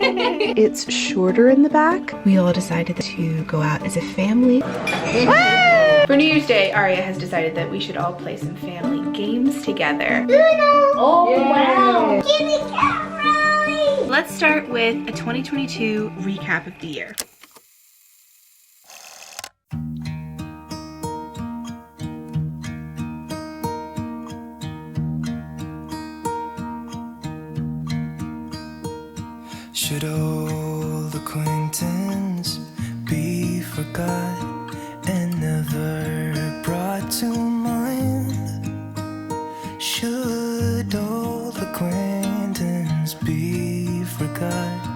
It's shorter in the back. We all decided to go out as a family. For New Year's Day, Aria has decided that we should all play some family games together. Oh, yay. wow. Give me that. Let's start with a 2022 recap of the year. Should old acquaintance be forgot and never brought to mind? Should old acquaintance be forgot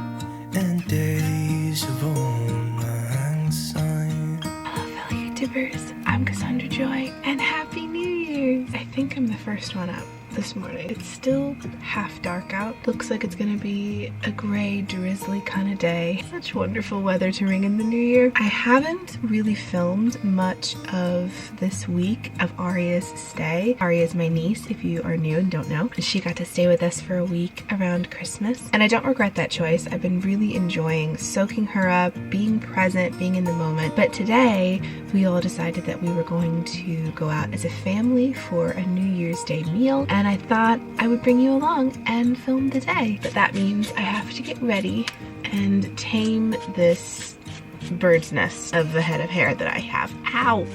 and days of old lang syne? Hello fellow YouTubers, I'm Cassandra Joy and Happy New Year's! I think I'm the first one up this morning. It's still half dark out. Looks like it's gonna be a gray, drizzly kind of day. Such wonderful weather to ring in the new year. I haven't really filmed much of this week of Aria's stay. Aria is my niece, if you are new and don't know. She got to stay with us for a week around Christmas, and I don't regret that choice. I've been really enjoying soaking her up, being present, being in the moment. But today, we all decided that we were going to go out as a family for a New Year's Day meal, and I thought I would bring you along and film the day. But that means I have to get ready and tame this bird's nest of a head of hair that I have. Ow!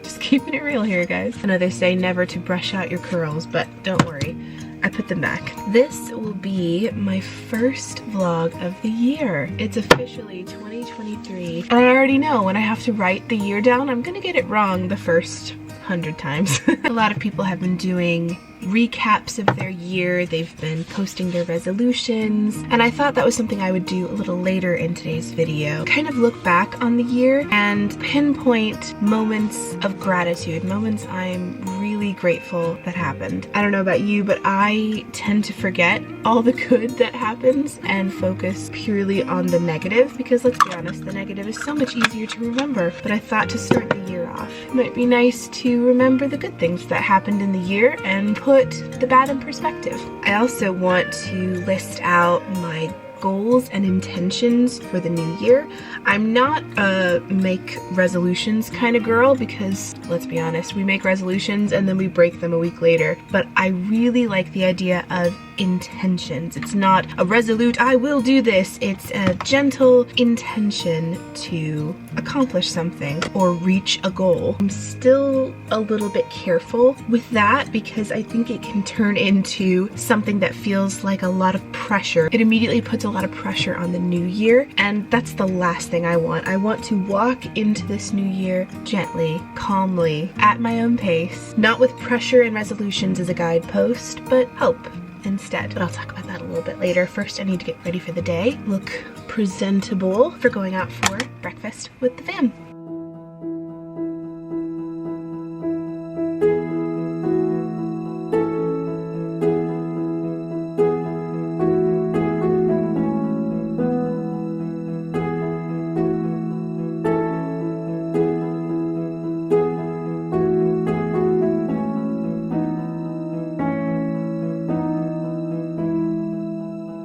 Just keeping it real here, guys. I know they say never to brush out your curls, but don't worry. I put them back. This will be my first vlog of the year. It's officially 2023. And I already know when I have to write the year down, I'm gonna get it wrong the first 100 times. A lot of people have been doing recaps of their year. They've been posting their resolutions, and I thought that was something I would do a little later in today's video. Kind of look back on the year and pinpoint moments of gratitude, moments I'm really grateful that happened. I don't know about you, but I tend to forget all the good that happens and focus purely on the negative, because let's be honest, the negative is so much easier to remember. But I thought to start the year off, it might be nice to remember the good things that happened in the year and put the bad in perspective. I also want to list out my goals and intentions for the new year. I'm not a make resolutions kind of girl, because let's be honest, we make resolutions and then we break them a week later. But I really like the idea of intentions. It's not a resolute, I will do this. It's a gentle intention to accomplish something or reach a goal. I'm still a little bit careful with that because I think it can turn into something that feels like a lot of pressure. It immediately puts a lot of pressure on the new year, and that's the last thing I want. I want to walk into this new year gently, calmly, at my own pace, not with pressure and resolutions as a guidepost, but hope instead. But I'll talk about that a little bit later. First, I need to get ready for the day, look presentable for going out for breakfast with the fam.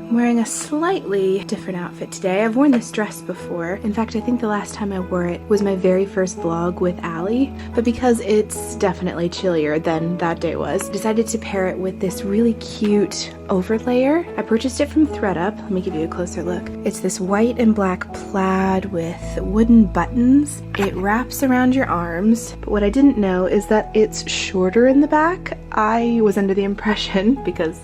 I'm wearing a slightly different outfit today. I've worn this dress before. In fact, I think the last time I wore it was my very first vlog with Allie, but because it's definitely chillier than that day was, I decided to pair it with this really cute overlayer. I purchased it from ThredUp. Let me give you a closer look. It's this white and black plaid with wooden buttons. It wraps around your arms, but what I didn't know is that it's shorter in the back. I was under the impression, because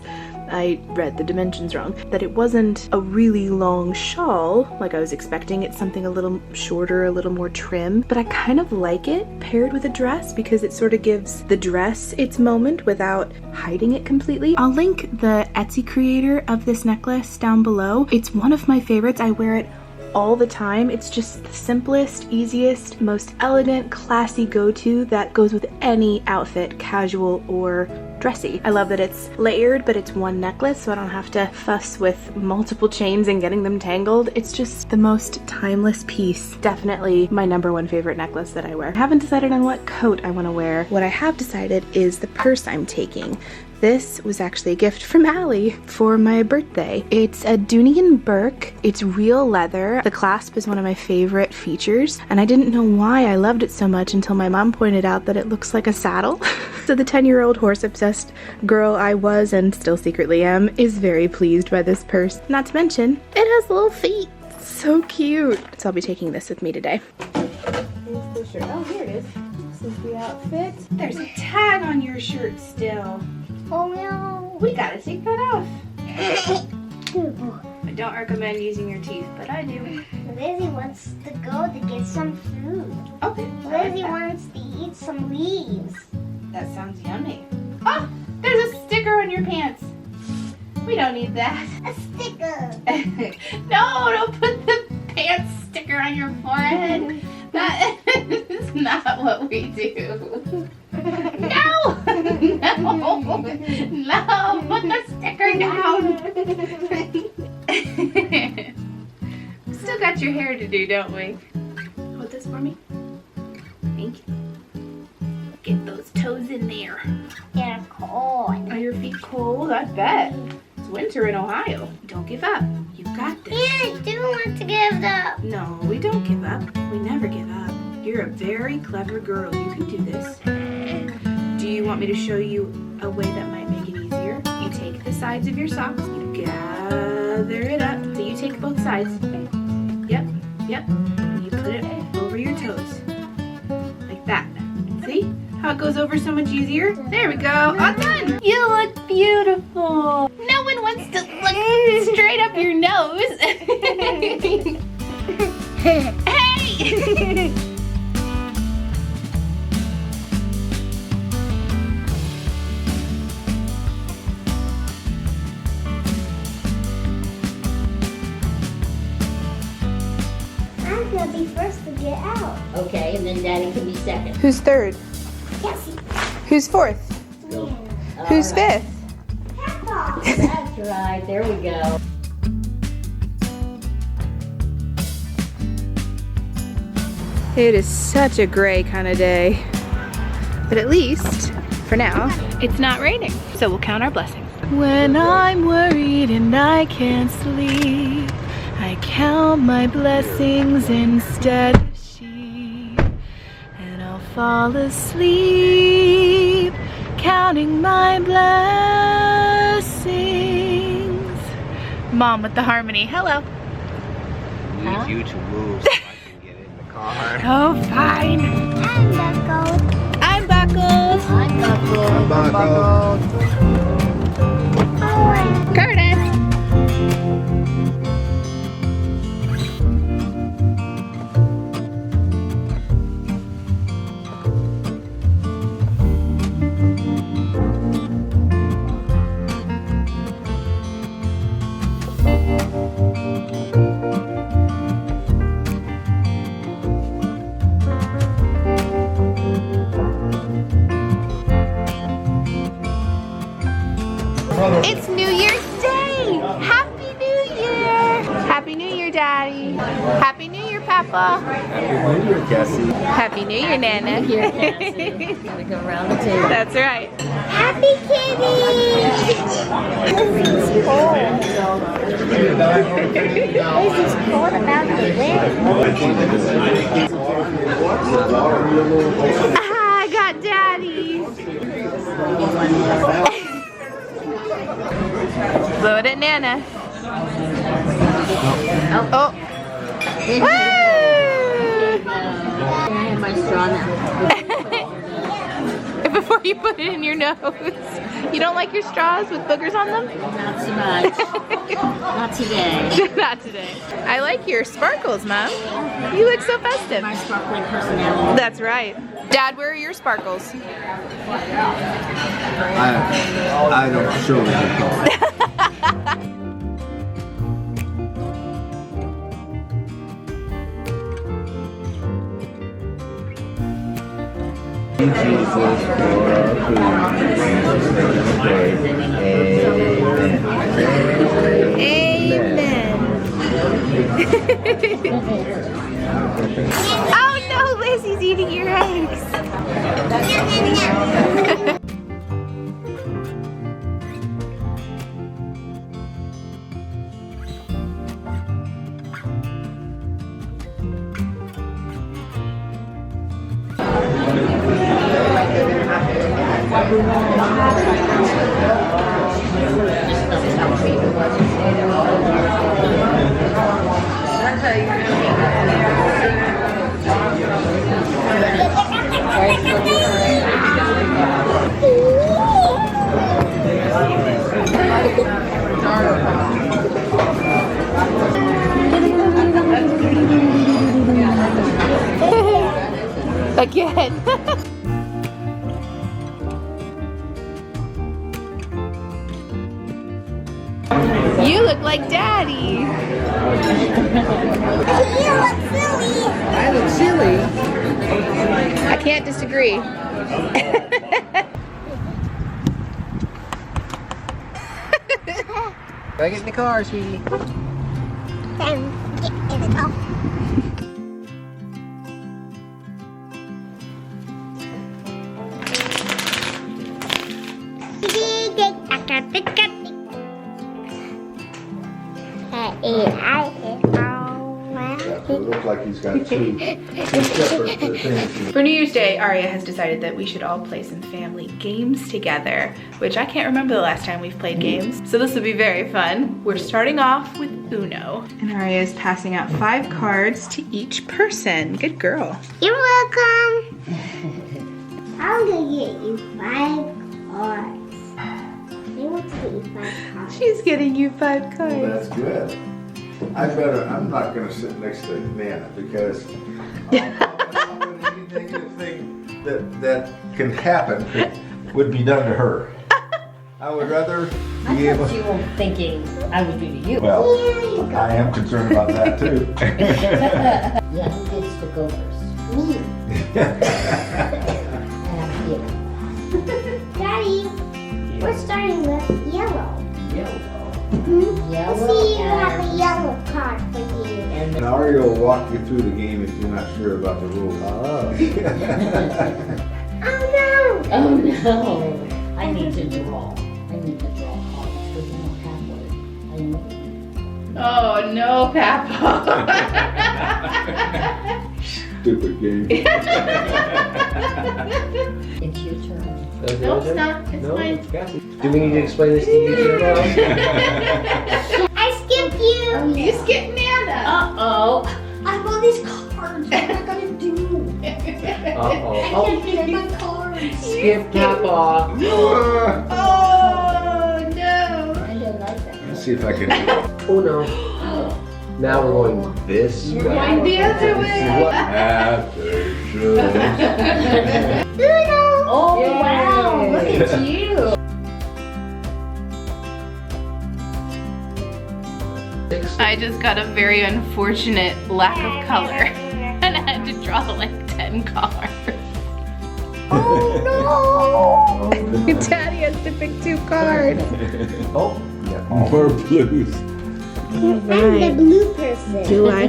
I read the dimensions wrong, that it wasn't a really long shawl like I was expecting. It's something a little shorter, a little more trim, but I kind of like it paired with a dress because it sort of gives the dress its moment without hiding it completely. I'll link the Etsy creator of this necklace down below. It's one of my favorites. I wear it all the time. It's just the simplest, easiest, most elegant, classy go-to that goes with any outfit, casual or dressy. I love that it's layered, but it's one necklace, so I don't have to fuss with multiple chains and getting them tangled. It's just the most timeless piece. Definitely my #1 favorite necklace that I wear. I haven't decided on what coat I want to wear. What I have decided is the purse I'm taking. This was actually a gift from Allie for my birthday. It's a Dooney and Burke. It's real leather. The clasp is one of my favorite features, and I didn't know why I loved it so much until my mom pointed out that it looks like a saddle. So the 10-year-old horse-obsessed girl I was and still secretly am is very pleased by this purse. Not to mention, it has little feet. So cute. So I'll be taking this with me today. Here's the shirt. Oh, here it is. This is the outfit. There's a tag on your shirt still. Oh no. We gotta take that off. I don't recommend using your teeth, but I do. Lizzie wants to go to get some food. Okay. Lizzie wants to eat some leaves. That sounds yummy. Oh, there's a sticker on your pants. We don't need that. A sticker. No, don't put the pants sticker on your forehead. That is not what we do. No! No! No! Put the sticker down! Still got your hair to do, don't we? Hold this for me. Thank you. Get those toes in there. They're cold. Are your feet cold? I bet. It's winter in Ohio. Don't give up. You got this. Yeah, I do want to give up. No, we don't give up. We never give up. You're a very clever girl. You can do this. Do you want me to show you a way that might make it easier? You take the sides of your socks, you gather it up. So you take both sides. Yep, yep. And you put it over your toes. Like that. See how it goes over so much easier? There we go. All done. You look beautiful. No one wants to look straight up your nose. Hey! I'm gonna be first to get out. Okay, and then Daddy can be second. Who's third? Cassie. Who's fourth? Who's fifth? Peppa. That's right, there we go. It is such a gray kind of day. But at least, for now, it's not raining. So we'll count our blessings. When I'm worried and I can't sleep, I count my blessings instead of sheep. And I'll fall asleep, counting my blessings. Mom with the harmony, hello. Need you to move so I can get in the car. Oh, fine. I'm buckled. I'm buckled. I'm buckled. Oh, Curtis. It's New Year's Day! Happy New Year! Happy New Year, Daddy! Happy New Year, Papa! Happy New Year, Cassie. Happy New Year, Nana! Here, Cassie. Gotta go around the table. That's right. happy kitty. This is cold. This is cold about the wind. I got Daddy! Blow it at Nana. Oh. Woo! I have my straw now. Before you put it in your nose. You don't like your straws with boogers on them? Not so much. Not today. Not today. I like your sparkles, Mom. You look so festive. My sparkling personality. That's right. Dad, where are your sparkles? I don't show you. Jesus for Amen. Oh no, Lizzie's eating your eggs. Again. You look like Daddy. You look silly. I look silly. I can't disagree. Gotta get in the car, sweetie. Then get in the car. It looks like he's got two separate things. For New Year's Day, Aria has decided that we should all play some family games together, which I can't remember the last time we've played games. So this will be very fun. We're starting off with Uno. And Aria is passing out 5 cards to each person. Good girl. You're welcome. I'm gonna get you 5 cards. I want to get you 5 cards. She's getting you 5 Well, cards. that's good. I'm not gonna sit next to Nana because any negative thing that can happen would be done to her. I would rather I be able. thought you were thinking I would do to you. Well, I am concerned about that too. Yeah, who gets to go first? Me. Yeah. Daddy, we're starting with yellow. Yellow See, you have a and, yellow card for you. and And Aria will walk you through the game if you're not sure about the rules. Oh. Oh no! oh no, I need to draw. I need to draw cards because you don't have one. I know. Oh no, Papa. Stupid game. It's your turn. No, it's not. It's No, mine. it's Cassie. Do we need to explain this to you, Cheryl? I skipped you! You skipped Nana. Uh-oh. I have all these cards. What am I gonna do? Uh-oh. I can't get my cards. Skip Papa. Oh no. I don't like that. Let's see if I can. Oh no. Now we're going this way. Going the other way. Uno! Oh, Yay. wow. Look at you. I just got a very unfortunate lack of color. And I had to draw like 10 cards. Oh no! Daddy has to pick 2 cards. Oh, yeah. More blues. I'm the blue person. Do I?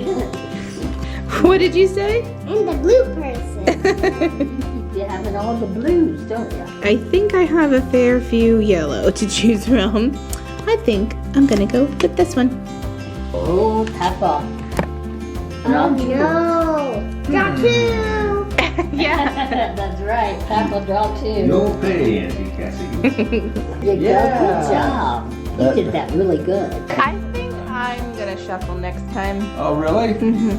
What did you say? I'm the blue person. You have it all the blues, don't you? I think I have a fair few yellow to choose from. I think I'm gonna go with this one. Oh, Papa. Oh no! Draw 2! Yeah. That's right. Papa draw 2. No pay, Auntie Cassie. You go. Yeah. Good job. You did that really good. I think I'm gonna shuffle next time. Oh, really?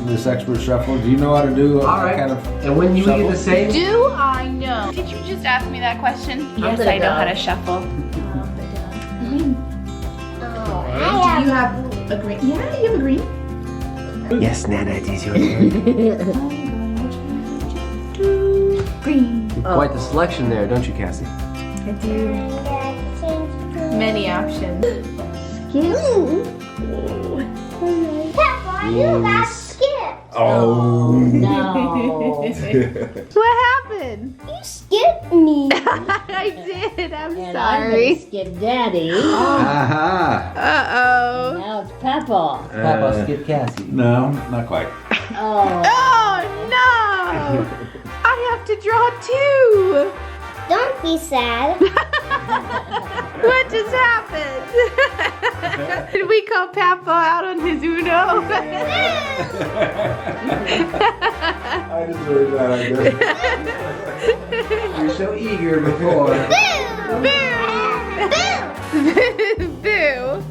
This expert shuffle. Do you know how to do All right. kind of? And when you Shuffle? get the same, Do I know? Did you just ask me that question? Yes, gonna I know go. how to shuffle. Oh, I Do you have have a green? Yeah, you have a green. yes, Nana, it is your turn. Green. Quite the selection there, don't you, Cassie? I do. change Many options. Peppa, you got skipped. Oh. No. What happened? You skipped me. I did. I'm And I'm gonna skip Daddy. Aha. Uh-oh. Now it's Papa. Papa, skip Cassie. No, not quite. Oh. Oh, no. I have to draw 2. Don't be sad. What just happened? Did we call Papa out on his Uno? I deserve that, I guess. You're so eager before. Boo.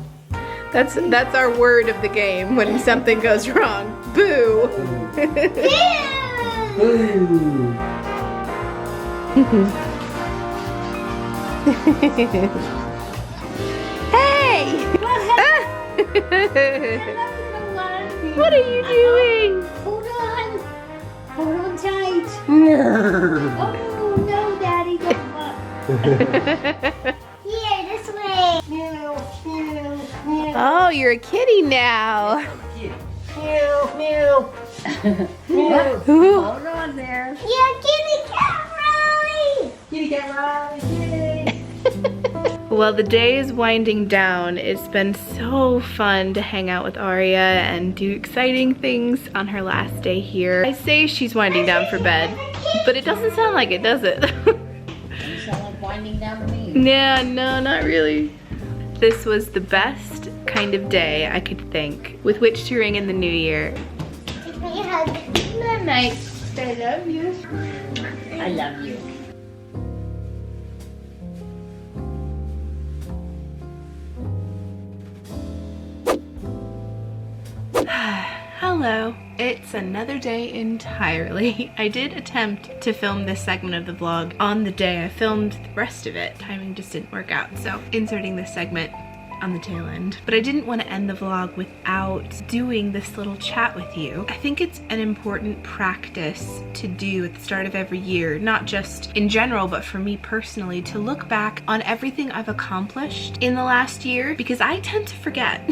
That's our word of the game when something goes wrong. Boo. Ooh. Hey! What are you doing? Hold on. Hold on tight. Oh no, Daddy, don't look. Here, this way. Meow, meow, meow. Oh, you're a kitty now. Meow, meow. Meow. Ooh. Hold on there. Yeah, kitty cat ride. Kitty cat ride. Yay. Well, the day is winding down. It's been so fun to hang out with Aria and do exciting things on her last day here. I say she's winding down for bed, but it doesn't sound like it, does it? You sound like winding down to me. Yeah, no, not really. This was the best kind of day I could think with which to ring in the new year. Give me a hug. Good night. I love you. I love you. Hello. It's another day entirely. I did attempt to film this segment of the vlog on the day I filmed the rest of it. Timing just didn't work out, so inserting this segment on the tail end. But I didn't want to end the vlog without doing this little chat with you. I think it's an important practice to do at the start of every year, not just in general, but for me personally, to look back on everything I've accomplished in the last year, because I tend to forget.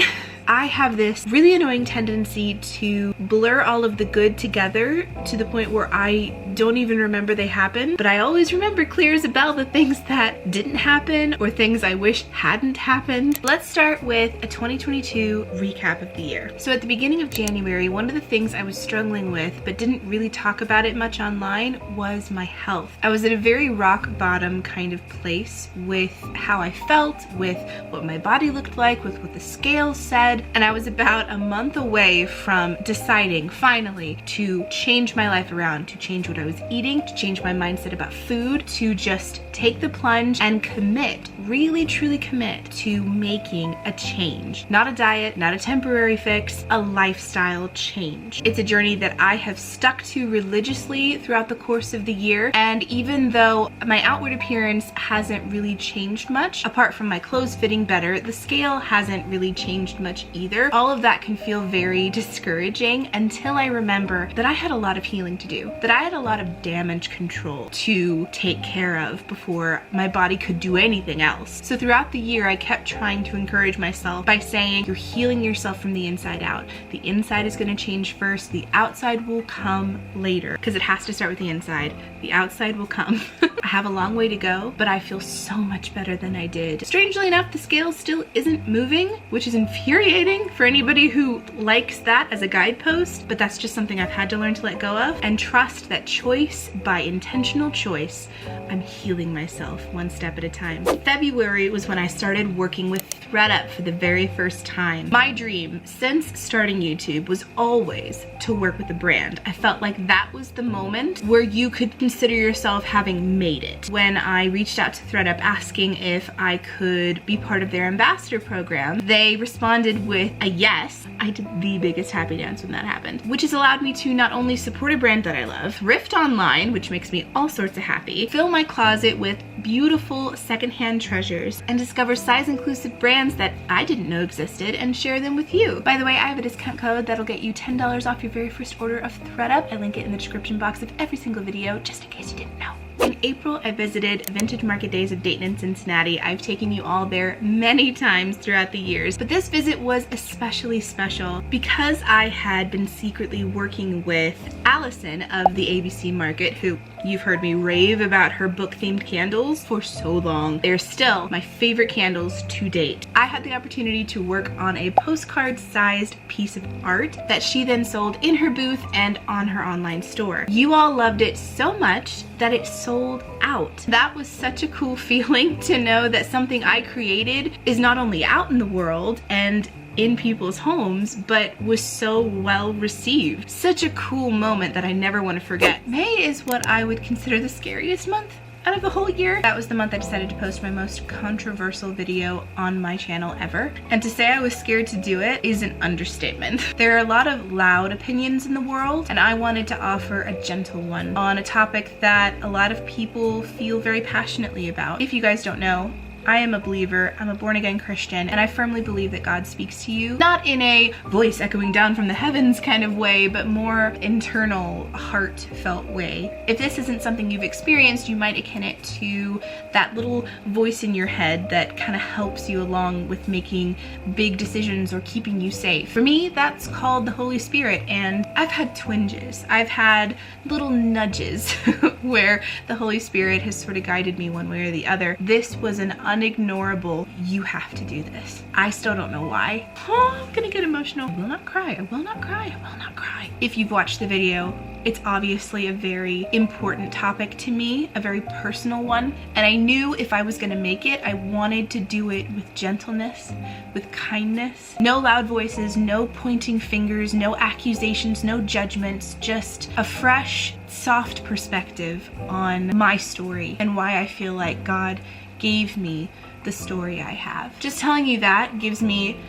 I have this really annoying tendency to blur all of the good together to the point where I don't even remember they happened, but I always remember clear as a bell the things that didn't happen or things I wish hadn't happened. Let's start with a 2022 recap of the year. So at the beginning of January, one of the things I was struggling with but didn't really talk about it much online was my health. I was at a very rock bottom kind of place with how I felt, with what my body looked like, with what the scale said. And I was about a month away from deciding finally to change my life around, to change what I was eating, to change my mindset about food, to just take the plunge and commit, really truly commit to making a change. Not a diet, not a temporary fix, a lifestyle change. It's a journey that I have stuck to religiously throughout the course of the year. And even though my outward appearance hasn't really changed much, apart from my clothes fitting better, the scale hasn't really changed much either. All of that can feel very discouraging until I remember that I had a lot of healing to do, that I had a lot of damage control to take care of before my body could do anything else. So throughout the year, I kept trying to encourage myself by saying, you're healing yourself from the inside out. The inside is going to change first. The outside will come later, because it has to start with the inside. The outside will come. I have a long way to go, but I feel so much better than I did. Strangely enough, the scale still isn't moving, which is infuriating for anybody who likes that as a guidepost, but that's just something I've had to learn to let go of and trust that choice by intentional choice, I'm healing myself one step at a time. February was when I started working with ThredUp for the very first time. My dream since starting YouTube was always to work with a brand. I felt like that was the moment where you could consider yourself having made it. When I reached out to ThredUp asking if I could be part of their ambassador program, they responded with a yes. I did the biggest happy dance when that happened, which has allowed me to not only support a brand that I love, thrift online, which makes me all sorts of happy, fill my closet with beautiful secondhand treasures, and discover size-inclusive brands that I didn't know existed and share them with you. By the way, I have a discount code that'll get you $10 off your very first order of ThredUp. I link it in the description box of every single video, just in case you didn't know. In April, I visited Vintage Market Days of Dayton and Cincinnati. I've taken you all there many times throughout the years, but this visit was especially special because I had been secretly working with Allison of the ABC Market, who you've heard me rave about her book-themed candles for so long. They're still my favorite candles to date. I had the opportunity to work on a postcard-sized piece of art that she then sold in her booth and on her online store. You all loved it so much that it sold out. That was such a cool feeling to know that something I created is not only out in the world and in people's homes, but was so well received. Such a cool moment that I never want to forget. May is what I would consider the scariest month out of the whole year. That was the month I decided to post my most controversial video on my channel ever. And to say I was scared to do it is an understatement. There are a lot of loud opinions in the world, and I wanted to offer a gentle one on a topic that a lot of people feel very passionately about. If you guys don't know, I am a believer, I'm a born-again Christian, and I firmly believe that God speaks to you, not in a voice echoing down from the heavens kind of way, but more internal, heartfelt way. If this isn't something you've experienced, you might akin it to that little voice in your head that kind of helps you along with making big decisions or keeping you safe. For me, that's called the Holy Spirit, and I've had twinges. I've had little nudges where the Holy Spirit has sort of guided me one way or the other. This was an unignorable, you have to do this. I still don't know why. Oh, I'm gonna get emotional. I will not cry, I will not cry, I will not cry. If you've watched the video, it's obviously a very important topic to me, a very personal one. And I knew if I was gonna make it, I wanted to do it with gentleness, with kindness. No loud voices, no pointing fingers, no accusations, no judgments, just a fresh, soft perspective on my story and why I feel like God gave me the story I have. Just telling you that gives me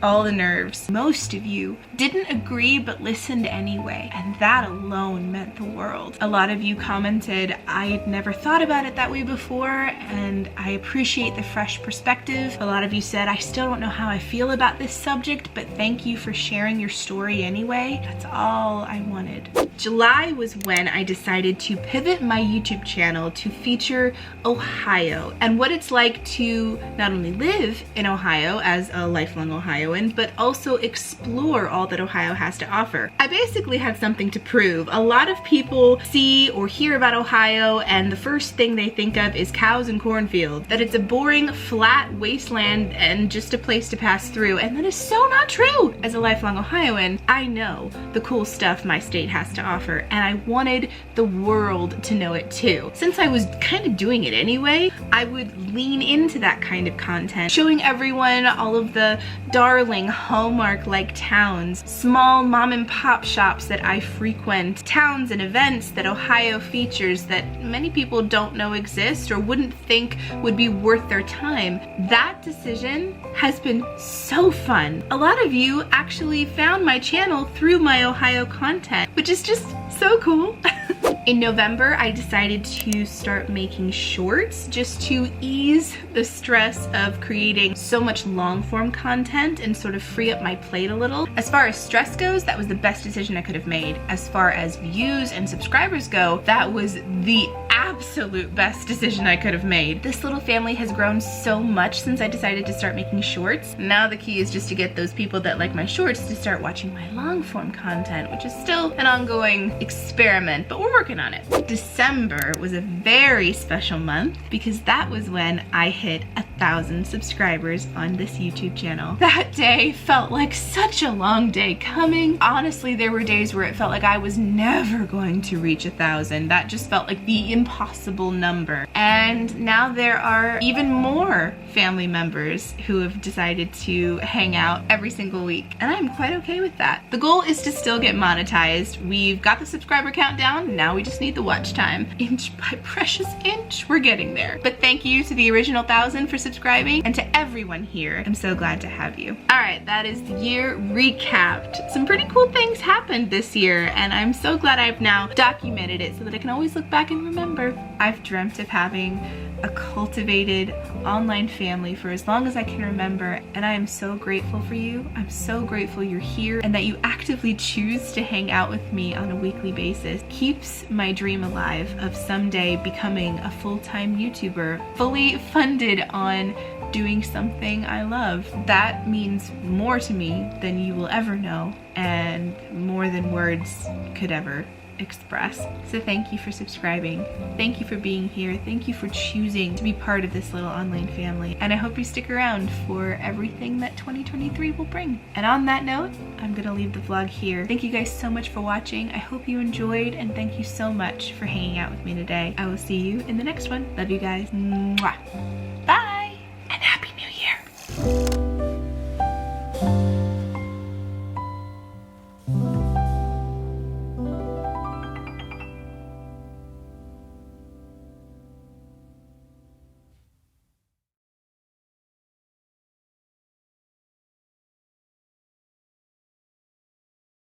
all the nerves. Most of you didn't agree but listened anyway, and that alone meant the world. A lot of you commented, I'd never thought about it that way before, and I appreciate the fresh perspective. A lot of you said, I still don't know how I feel about this subject, but thank you for sharing your story anyway. That's all I wanted. July was when I decided to pivot my YouTube channel to feature Ohio and what it's like to not only live in Ohio as a lifelong Ohioan, but also explore all that Ohio has to offer. I basically had something to prove. A lot of people see or hear about Ohio and the first thing they think of is cows and cornfields, that it's a boring, flat wasteland and just a place to pass through, and that is so not true. As a lifelong Ohioan, I know the cool stuff my state has to offer, and I wanted the world to know it too. Since I was kind of doing it anyway, I would lean into that kind of content, showing everyone all of the darling Hallmark-like towns, small mom and pop shops that I frequent, towns and events that Ohio features that many people don't know exist or wouldn't think would be worth their time. That decision has been so fun. A lot of you actually found my channel through my Ohio content, which is just so cool. In November, I decided to start making shorts just to ease the stress of creating so much long-form content and sort of free up my plate a little. As far as stress goes, that was the best decision I could have made. As far as views and subscribers go, that was the absolute best decision I could have made. This little family has grown so much since I decided to start making shorts. Now the key is just to get those people that like my shorts to start watching my long-form content, which is still an ongoing experiment, but we're working on it. December was a very special month because that was when I hit 1,000 subscribers on this YouTube channel. That day felt like such a long day coming. Honestly, there were days where it felt like I was never going to reach 1,000. That just felt like the impossible number. And now there are even more family members who have decided to hang out every single week, and I'm quite okay with that. The goal is to still get monetized. We've got the subscriber count down, now we just need the watch time. Inch by precious inch, we're getting there. But thank you to the original 1,000 for subscribing, and to everyone here. I'm so glad to have you. All right, that is the year recapped. Some pretty cool things happened this year, and I'm so glad I've now documented it so that I can always look back and remember. I've dreamt of having a cultivated online family for as long as I can remember, and I am so grateful for you. I'm so grateful you're here and that you actively choose to hang out with me on a weekly basis. Keeps my dream alive of someday becoming a full-time YouTuber, fully funded on doing something I love. That means more to me than you will ever know, and more than words could ever express. So thank you for subscribing. Thank you for being here. Thank you for choosing to be part of this little online family. And I hope you stick around for everything that 2023 will bring. And on that note, I'm gonna leave the vlog here. Thank you guys so much for watching. I hope you enjoyed, and thank you so much for hanging out with me today. I will see you in the next one. Love you guys. Mwah.